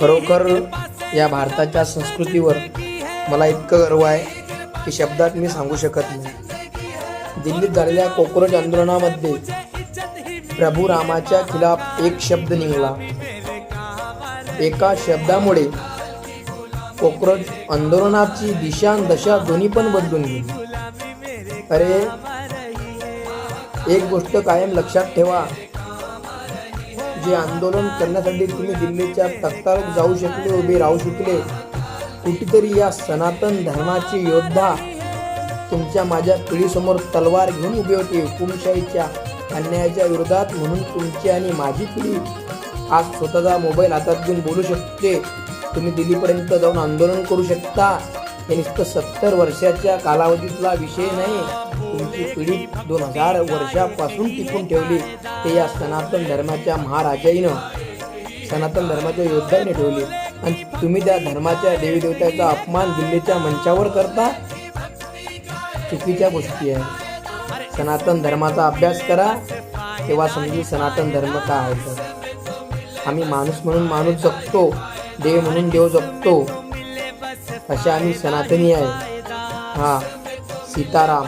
खरोखर या भारताच्या संस्कृतीवर मला इतकं गर्व आहे की शब्दात मी सांगू शकत नाही। दिल्लीत झालेल्या कॉकरोच आंदोलनामध्ये प्रभू रामाच्या खिलाफ एक शब्द निघाला। एका शब्दामुळे कॉकरोच आंदोलनाची दिशा आणि दशा दोन्ही पण बदलून गेली। अरे एक गोष्ट कायम लक्षात ठेवा, जे आंदोलन करण्यासाठी तुम्ही दिल्लीच्या तख्तावर जाऊ शकले, उभे राहू शकले, कुठेतरी या सनातन धर्माचे योद्धा तुमच्या माझ्या पिढीसमोर तलवार घेऊन उभे होते हुकुमशाहीच्या अन्यायाच्या विरोधात। म्हणून तुमची आणि माझी पिढी आज स्वतःचा मोबाईल हातात घेऊन बोलू शकते, तुम्ही दिल्लीपर्यंत जाऊन आंदोलन करू शकता। हे नुसतं 70 वर्षाच्या कालावधीतला विषय नाही, तुमची पिढी 2000 वर्षापासून टिकून ठेवली ते या सनातन धर्माच्या महाराजाईनं, सनातन धर्माच्या योद्ध्याने ठेवली। आणि तुम्ही त्या धर्माच्या देवी देवताचा अपमान दिल्लीच्या मंचावर करता, चुकीच्या गोष्टी आहे। सनातन धर्माचा अभ्यास करा, तेव्हा समजू सनातन धर्म काय आहे। तर आम्ही माणूस म्हणून माणूस जगतो, देव म्हणून देव जगतो, अशा आम्ही सनातनी आहे। हा, सीताराम।